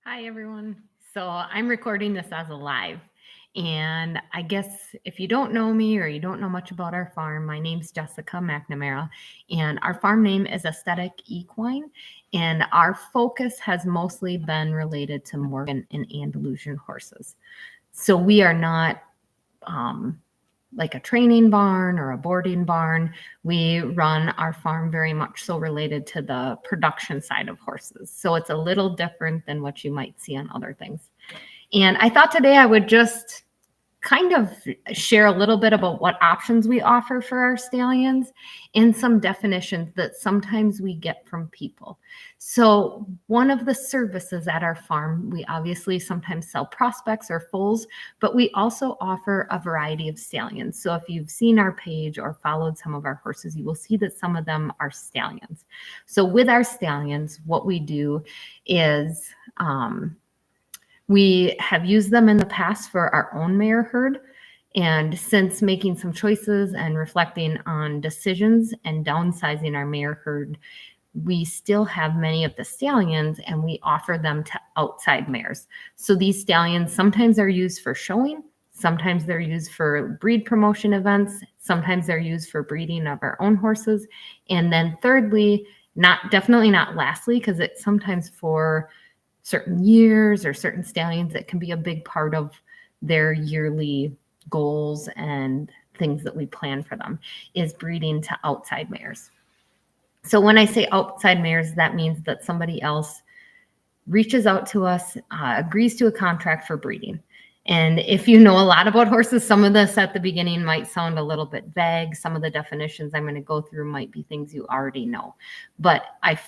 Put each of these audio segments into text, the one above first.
Hi, everyone. So I'm recording this as a live. And I guess if you don't know me or you don't know much about our farm, my name's Jessica McNamara, and our farm name is Aesthetic Equine. And our focus has mostly been related to Morgan and Andalusian horses. So we are not like a training barn or a boarding barn. We run our farm very much so related to the production side of horses. So it's a little different than what you might see on other things. And I thought today I would just kind of share a little bit about what options we offer for our stallions and some definitions that sometimes we get from people. So one of the services at our farm, we obviously sometimes sell prospects or foals, but we also offer a variety of stallions. So if you've seen our page or followed some of our horses, you will see that some of them are stallions. So with our stallions, what we do is we have used them in the past for our own mare herd. And since making some choices and reflecting on decisions and downsizing our mare herd, we still have many of the stallions and we offer them to outside mares. So these stallions sometimes are used for showing, sometimes they're used for breed promotion events, sometimes they're used for breeding of our own horses. And then thirdly, definitely not lastly, because it's sometimes for certain years or certain stallions that can be a big part of their yearly goals and things that we plan for them, is breeding to outside mares. So when I say outside mares, that means that somebody else reaches out to us, agrees to a contract for breeding. And if you know a lot about horses, some of this at the beginning might sound a little bit vague. Some of the definitions I'm going to go through might be things you already know. But I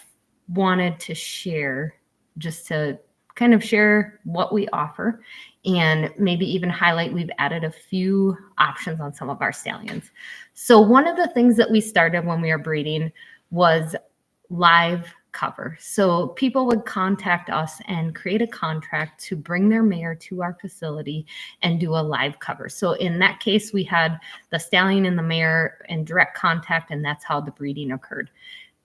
wanted to share, just to kind of share what we offer and maybe even highlight we've added a few options on some of our stallions. So one of the things that we started when we were breeding was live cover. So people would contact us and create a contract to bring their mare to our facility and do a live cover. So in that case, we had the stallion and the mare in direct contact, and that's how the breeding occurred.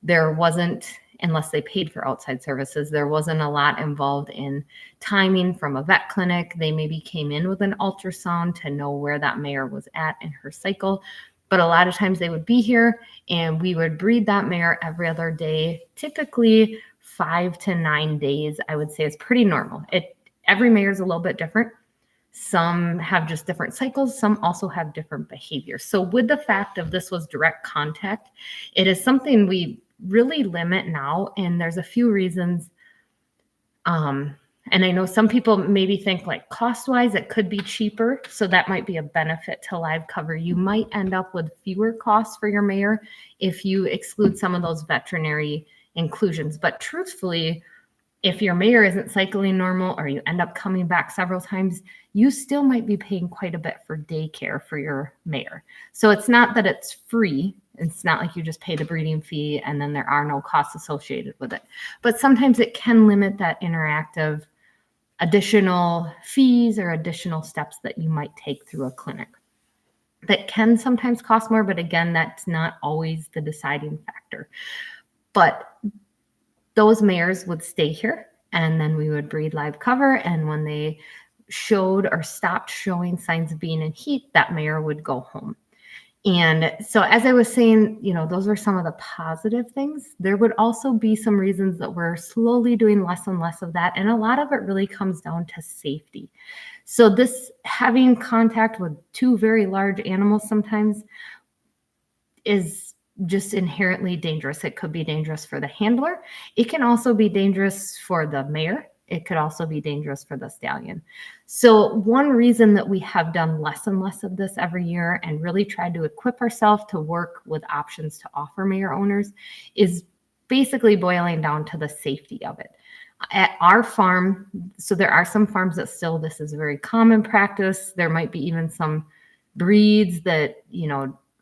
There wasn't, unless they paid for outside services, there wasn't a lot involved in timing from a vet clinic. They maybe came in with an ultrasound to know where that mare was at in her cycle. But a lot of times they would be here and we would breed that mare every other day, typically 5 to 9 days, I would say is pretty normal. Every mare is a little bit different. Some have just different cycles. Some also have different behaviors. So with the fact of this was direct contact, it is something we really limit now. And there's a few reasons. And I know some people maybe think like cost-wise, it could be cheaper. So that might be a benefit to live cover. You might end up with fewer costs for your mare if you exclude some of those veterinary inclusions. But truthfully, if your mare isn't cycling normal or you end up coming back several times, you still might be paying quite a bit for daycare for your mare. So it's not that it's free. It's not like you just pay the breeding fee and then there are no costs associated with it. But sometimes it can limit that interactive additional fees or additional steps that you might take through a clinic. That can sometimes cost more, but again, that's not always the deciding factor. But those mares would stay here and then we would breed live cover. And when they showed or stopped showing signs of being in heat, that mare would go home. And so as I was saying, those were some of the positive things. There would also be some reasons that we're slowly doing less and less of that. And a lot of it really comes down to safety. So this having contact with two very large animals sometimes is just inherently dangerous. It could be dangerous for the handler. It can also be dangerous for the mare. It could also be dangerous for the stallion. So one reason that we have done less and less of this every year and really tried to equip ourselves to work with options to offer mare owners is basically boiling down to the safety of it. At our farm, so there are some farms that still, this is a very common practice. There might be even some breeds that,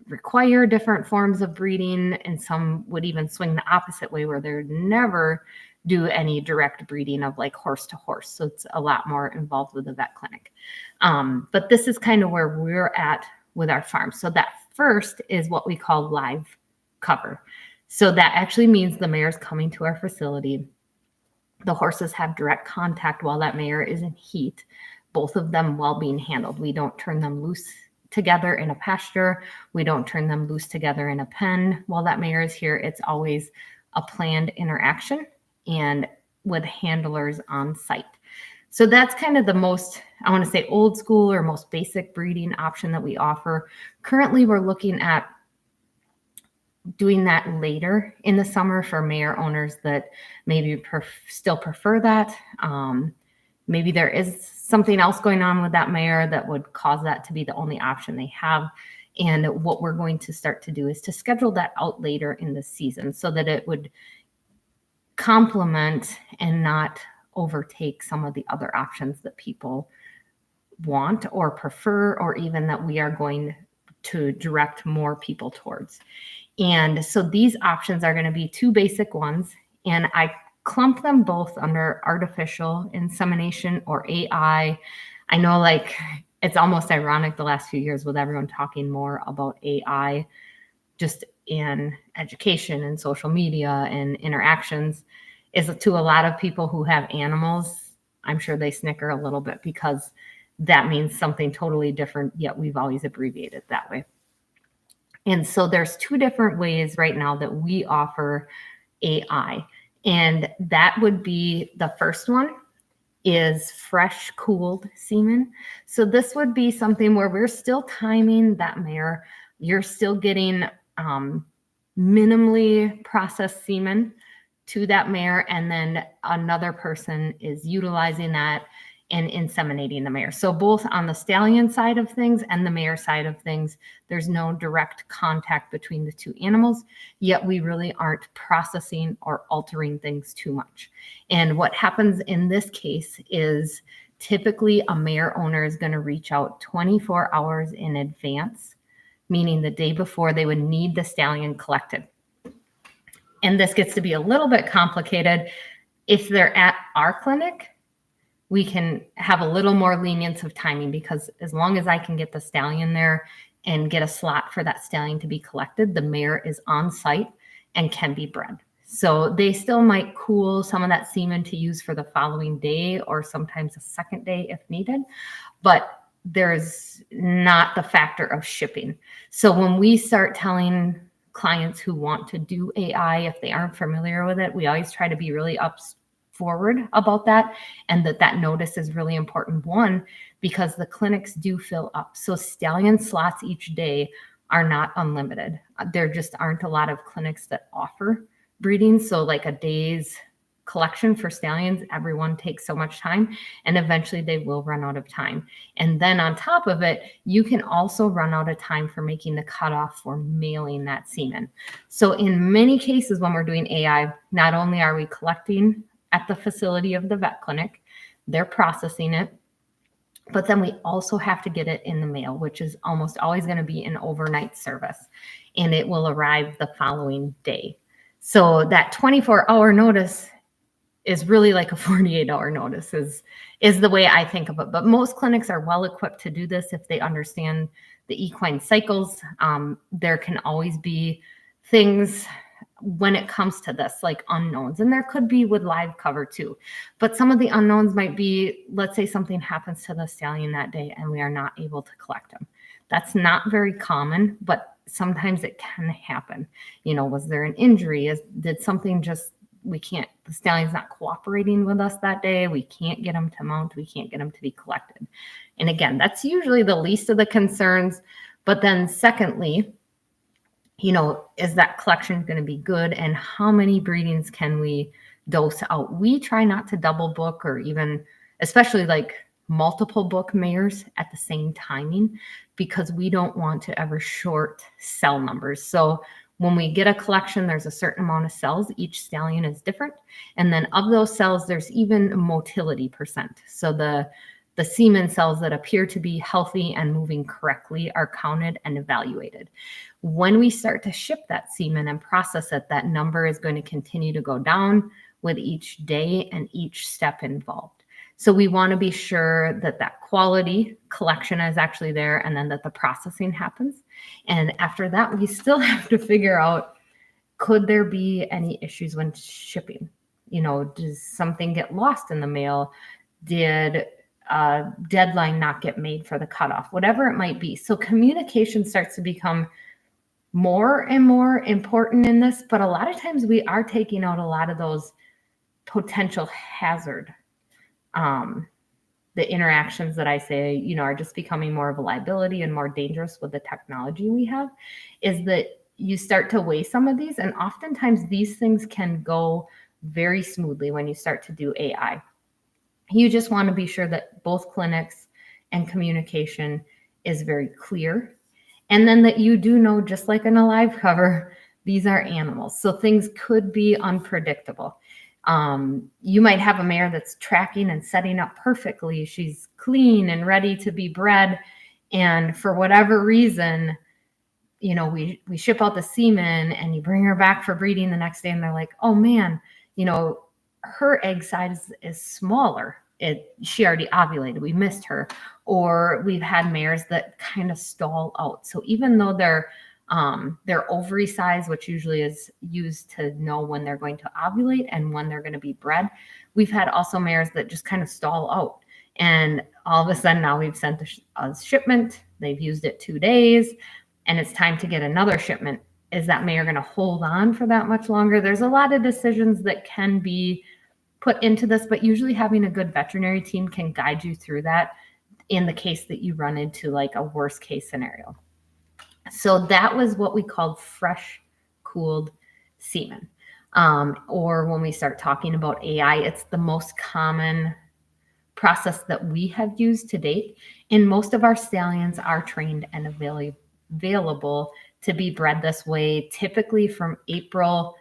require different forms of breeding, and some would even swing the opposite way where they're never do any direct breeding of like horse to horse. So it's a lot more involved with the vet clinic. But this is kind of where we're at with our farm. So that first is what we call live cover. So that actually means the mare's coming to our facility. The horses have direct contact while that mare is in heat, both of them while being handled. We don't turn them loose together in a pasture. We don't turn them loose together in a pen while that mare is here. It's always a planned interaction and with handlers on site. So that's kind of the most, I want to say, old school or most basic breeding option that we offer. Currently, we're looking at doing that later in the summer for mare owners that maybe still prefer that. Maybe there is something else going on with that mare that would cause that to be the only option they have. And what we're going to start to do is to schedule that out later in the season so that it would complement and not overtake some of the other options that people want or prefer, or even that we are going to direct more people towards. And so these options are going to be two basic ones, and I clump them both under artificial insemination or AI. I know, like, it's almost ironic the last few years with everyone talking more about AI just in education and social media and interactions, is to a lot of people who have animals, I'm sure they snicker a little bit because that means something totally different, yet we've always abbreviated that way. And so there's two different ways right now that we offer AI. And that would be, the first one is fresh cooled semen. So this would be something where we're still timing that mare. You're still getting minimally processed semen to that mare, and then another person is utilizing that and inseminating the mare. So both on the stallion side of things and the mare side of things, there's no direct contact between the two animals, yet we really aren't processing or altering things too much. And what happens in this case is typically a mare owner is going to reach out 24 hours in advance, meaning the day before they would need the stallion collected. And this gets to be a little bit complicated. If they're at our clinic, we can have a little more lenience of timing, because as long as I can get the stallion there and get a slot for that stallion to be collected, the mare is on site and can be bred. So they still might cool some of that semen to use for the following day or sometimes a second day if needed, but there's not the factor of shipping. So when we start telling clients who want to do AI, if they aren't familiar with it, we always try to be really forward about that, and that notice is really important. One, because the clinics do fill up. So stallion slots each day are not unlimited. There just aren't a lot of clinics that offer breeding. So like a day's collection for stallions, everyone takes so much time, and eventually they will run out of time. And then on top of it, you can also run out of time for making the cutoff for mailing that semen. So in many cases when we're doing AI, not only are we collecting at the facility of the vet clinic, they're processing it, but then we also have to get it in the mail, which is almost always going to be an overnight service, and it will arrive the following day. So that 24-hour notice is really like a 48-hour notice is the way I think of it. But most clinics are well equipped to do this if they understand the equine cycles. There can always be things when it comes to this, like unknowns, and there could be with live cover too. But some of the unknowns might be, let's say something happens to the stallion that day and we are not able to collect them. That's not very common, but sometimes it can happen. You know, was there an injury? Did something just, the stallion's not cooperating with us that day. We can't get them to mount. We can't get them to be collected. And again, that's usually the least of the concerns. But then secondly, you know, is that collection going to be good, and how many breedings can we dose out? We try not to double book, or even, especially like multiple book mares at the same timing, because we don't want to ever short cell numbers. So when we get a collection, there's a certain amount of cells. Each stallion is different. And then of those cells, there's even motility percent. So the semen cells that appear to be healthy and moving correctly are counted and evaluated. When we start to ship that semen and process it, that number is going to continue to go down with each day and each step involved. So we want to be sure that that quality collection is actually there, and then that the processing happens. And after that, we still have to figure out, could there be any issues when shipping? Does something get lost in the mail? Did a deadline not get made for the cutoff? Whatever it might be. So communication starts to become more and more important in this, but a lot of times we are taking out a lot of those potential hazard. The interactions that I say, are just becoming more of a liability and more dangerous with the technology we have, is that you start to weigh some of these, and oftentimes these things can go very smoothly when you start to do AI. You just want to be sure that both clinics and communication is very clear. And then that you do know, just like in a live cover, these are animals. So things could be unpredictable. You might have a mare that's tracking and setting up perfectly. She's clean and ready to be bred. And for whatever reason, we ship out the semen and you bring her back for breeding the next day and they're like, oh man, her egg size is smaller. She already ovulated. We missed her. Or we've had mares that kind of stall out. So even though their ovary size, which usually is used to know when they're going to ovulate and when they're going to be bred, we've had also mares that just kind of stall out. And all of a sudden now we've sent a shipment. They've used it 2 days and it's time to get another shipment. Is that mare going to hold on for that much longer? There's a lot of decisions that can be put into this, but usually having a good veterinary team can guide you through that in the case that you run into like a worst case scenario. So that was what we called fresh cooled semen. Or when we start talking about AI, it's the most common process that we have used to date. And most of our stallions are trained and available to be bred this way, typically from April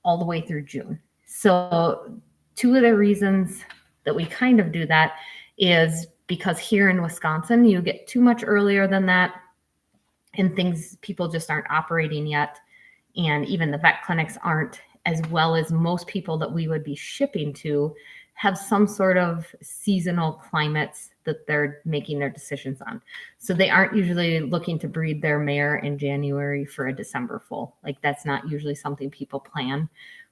all the way through June. So 2 of the reasons that we kind of do that is because here in Wisconsin, you get too much earlier than that and people just aren't operating yet. And even the vet clinics aren't, as well as most people that we would be shipping to have some sort of seasonal climates that they're making their decisions on. So they aren't usually looking to breed their mare in January for a December foal. Like that's not usually something people plan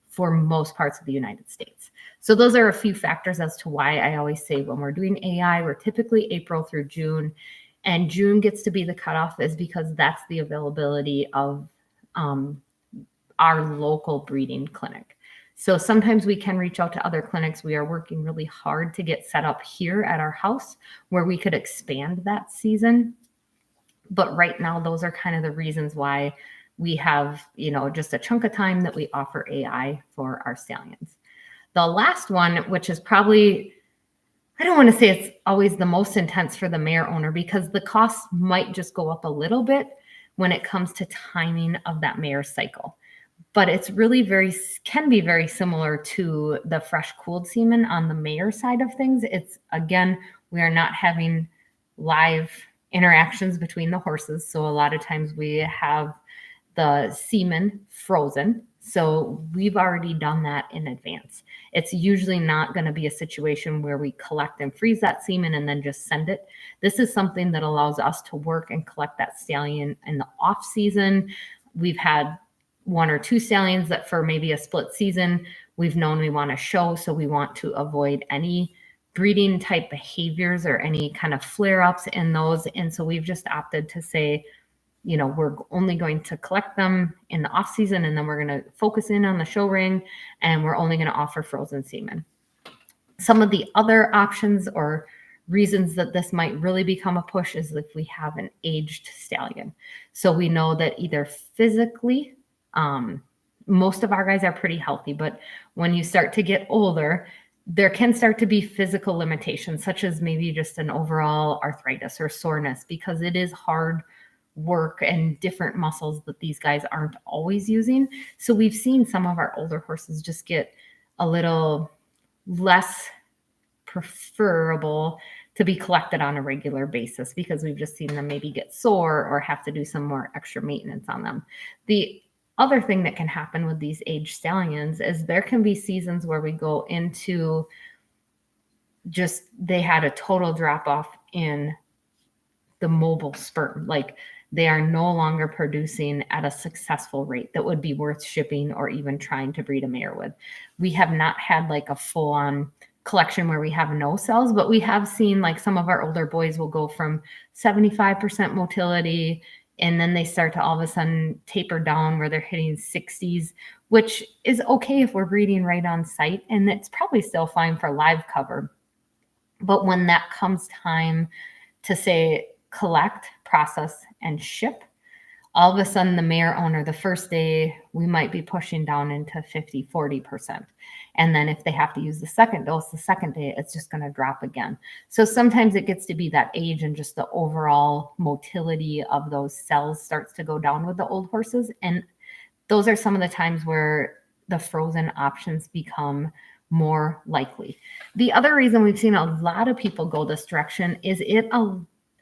for most parts of the United States. So those are a few factors as to why I always say when we're doing AI, we're typically April through June, and June gets to be the cutoff is because that's the availability of our local breeding clinic. So sometimes we can reach out to other clinics. We are working really hard to get set up here at our house where we could expand that season. But right now, those are kind of the reasons why we have, just a chunk of time that we offer AI for our stallions. The last one, which is probably, I don't want to say it's always the most intense for the mare owner because the cost might just go up a little bit when it comes to timing of that mare cycle. But it's really can be very similar to the fresh cooled semen on the mare side of things. It's, again, we are not having live interactions between the horses. So a lot of times we have the semen frozen. So we've already done that in advance. It's usually not going to be a situation where we collect and freeze that semen and then just send it. This is something that allows us to work and collect that stallion in the off season. We've had 1 or 2 stallions that for maybe a split season, we've known we want to show. So we want to avoid any breeding type behaviors or any kind of flare-ups in those. And so we've just opted to say, we're only going to collect them in the off season, and then we're going to focus in on the show ring, and we're only going to offer frozen semen. Some of the other options or reasons that this might really become a push is if we have an aged stallion. So we know that either physically, most of our guys are pretty healthy, but when you start to get older, there can start to be physical limitations, such as maybe just an overall arthritis or soreness, because it is hard work and different muscles that these guys aren't always using. So we've seen some of our older horses just get a little less preferable to be collected on a regular basis because we've just seen them maybe get sore or have to do some more extra maintenance on them. The other thing that can happen with these aged stallions is there can be seasons where we go into they had a total drop off in the mobile sperm. Like they are no longer producing at a successful rate that would be worth shipping or even trying to breed a mare with. We have not had like a full on collection where we have no cells, but we have seen like some of our older boys will go from 75% motility, and then they start to all of a sudden taper down where they're hitting 60s, which is okay if we're breeding right on site, and it's probably still fine for live cover. But when that comes time to say collect, process, and ship, all of a sudden the mare owner, the first day, we might be pushing down into 50, 40%. And then if they have to use the second dose, the second day, it's just going to drop again. So sometimes it gets to be that age and just the overall motility of those cells starts to go down with the old horses. And those are some of the times where the frozen options become more likely. The other reason we've seen a lot of people go this direction is it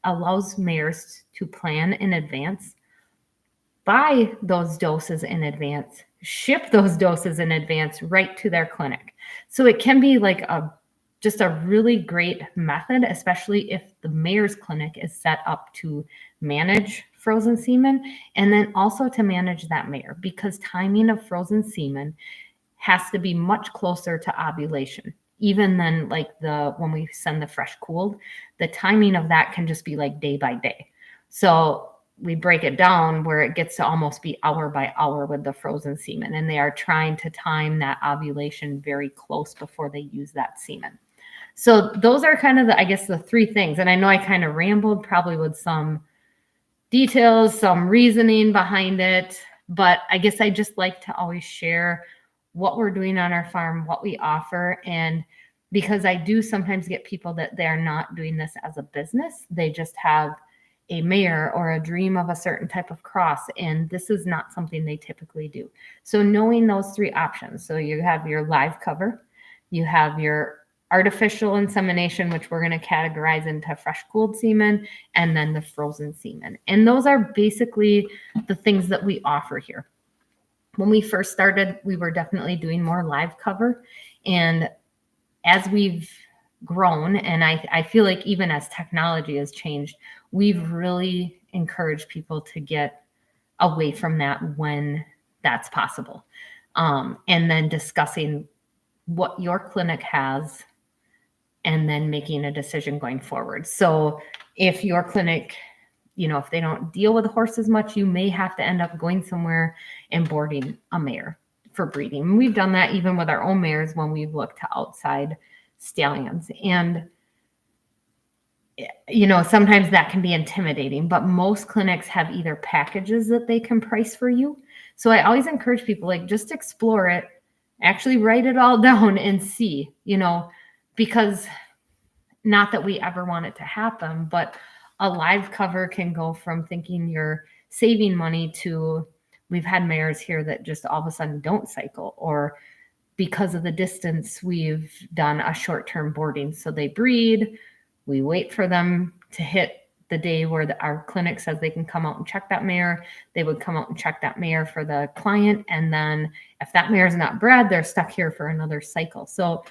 allows mares to plan in advance, buy those doses in advance, ship those doses in advance right to their clinic. So it can be like just a really great method, especially if the mare's clinic is set up to manage frozen semen and then also to manage that mare, because timing of frozen semen has to be much closer to ovulation. Even then, like when we send the fresh cooled, the timing of that can just be like day by day. So we break it down where it gets to almost be hour by hour with the frozen semen, and they are trying to time that ovulation very close before they use that semen. So those are kind of the three things. And I know I kind of rambled probably with some details, some reasoning behind it, but I guess I just like to always share what we're doing on our farm, what we offer. And because I do sometimes get people that they're not doing this as a business, they just have a mare or a dream of a certain type of cross, and this is not something they typically do. So knowing those three options, so you have your live cover, you have your artificial insemination, which we're going to categorize into fresh cooled semen, and then the frozen semen. And those are basically the things that we offer here. When we first started, we were definitely doing more live cover. And as we've grown, and I feel like even as technology has changed, we've really encouraged people to get away from that when that's possible. And then discussing what your clinic has and then making a decision going forward. So if your clinic, if they don't deal with horses much, you may have to end up going somewhere and boarding a mare for breeding. And we've done that even with our own mares when we've looked to outside stallions. And, sometimes that can be intimidating, but most clinics have either packages that they can price for you. So I always encourage people, just explore it, actually write it all down and see, because not that we ever want it to happen, but a live cover can go from thinking you're saving money to we've had mares here that just all of a sudden don't cycle, or because of the distance, we've done a short-term boarding. So they breed, we wait for them to hit the day where our clinic says they can come out and check that mare. They would come out and check that mare for the client. And then if that mare is not bred, they're stuck here for another cycle. So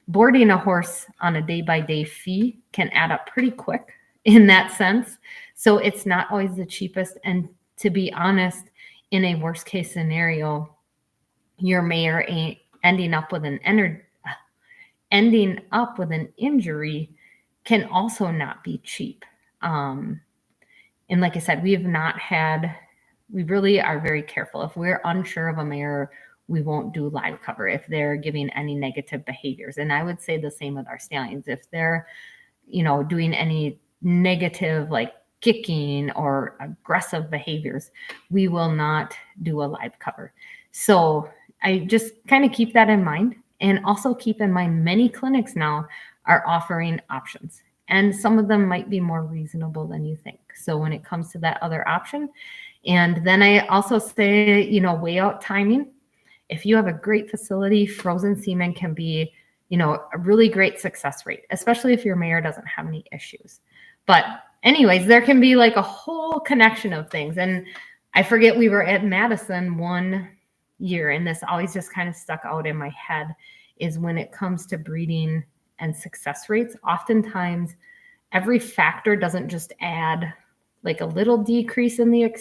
boarding a horse on a day-by-day fee can add up pretty quick in that sense. So it's not always the cheapest. And to be honest, in a worst case scenario, your mare ending up with an injury can also not be cheap. And like I said, we really are very careful. If we're unsure of a mare, we won't do live cover if they're giving any negative behaviors. And I would say the same with our stallions. If they're, doing any negative, like kicking or aggressive behaviors, we will not do a live cover. So I just kind of keep that in mind, and also keep in mind many clinics now are offering options, and some of them might be more reasonable than you think. So when it comes to that other option, and then I also say, weigh out timing. If you have a great facility, frozen semen can be, a really great success rate, especially if your mare doesn't have any issues. But anyways, there can be like a whole connection of things. And I forget, we were at Madison one year, and this always just kind of stuck out in my head, is when it comes to breeding and success rates, oftentimes every factor doesn't just add like a little decrease in the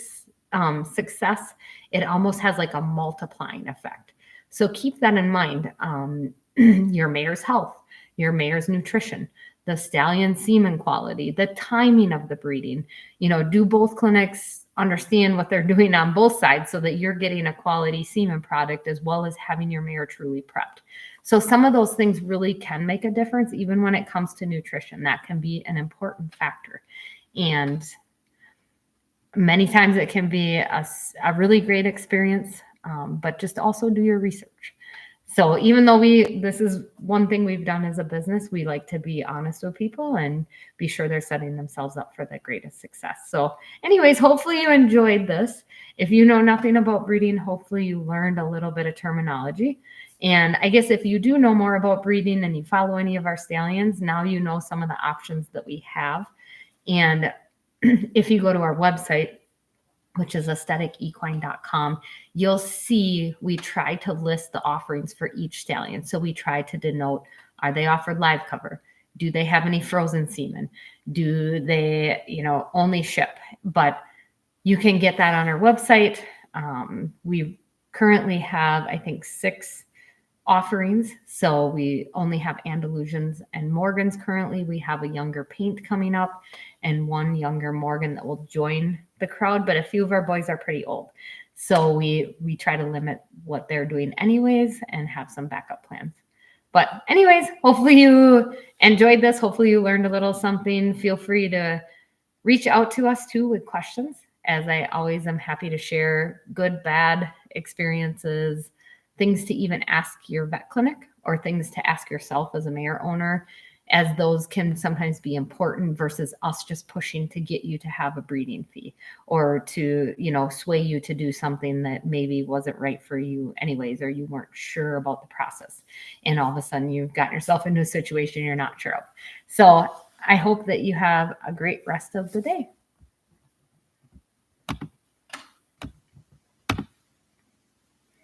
success, it almost has like a multiplying effect. So keep that in mind. Your mare's health, your mare's nutrition, the stallion semen quality, the timing of the breeding. Do both clinics understand what they're doing on both sides so that you're getting a quality semen product as well as having your mare truly prepped? So some of those things really can make a difference, even when it comes to nutrition. That can be an important factor. And many times it can be a really great experience, but just also do your research. So even though this is one thing we've done as a business, we like to be honest with people and be sure they're setting themselves up for the greatest success. So anyways, hopefully you enjoyed this. If you know nothing about breeding, hopefully you learned a little bit of terminology. And I guess if you do know more about breeding and you follow any of our stallions, now you know some of the options that we have. And if you go to our website, which is aestheticequine.com, you'll see we try to list the offerings for each stallion. So we try to denote, are they offered live cover? Do they have any frozen semen? Do they, only ship? But you can get that on our website. We currently have, I think, 6 offerings. So we only have Andalusians and Morgans currently. We have a younger paint coming up and one younger Morgan that will join the crowd, but a few of our boys are pretty old. So we try to limit what they're doing anyways and have some backup plans. But anyways, hopefully you enjoyed this. Hopefully you learned a little something. Feel free to reach out to us too with questions, as I always am happy to share good, bad experiences, things to even ask your vet clinic or things to ask yourself as a mare owner, as those can sometimes be important versus us just pushing to get you to have a breeding fee or to, sway you to do something that maybe wasn't right for you anyways, or you weren't sure about the process. And all of a sudden you've gotten yourself into a situation you're not sure of. So I hope that you have a great rest of the day.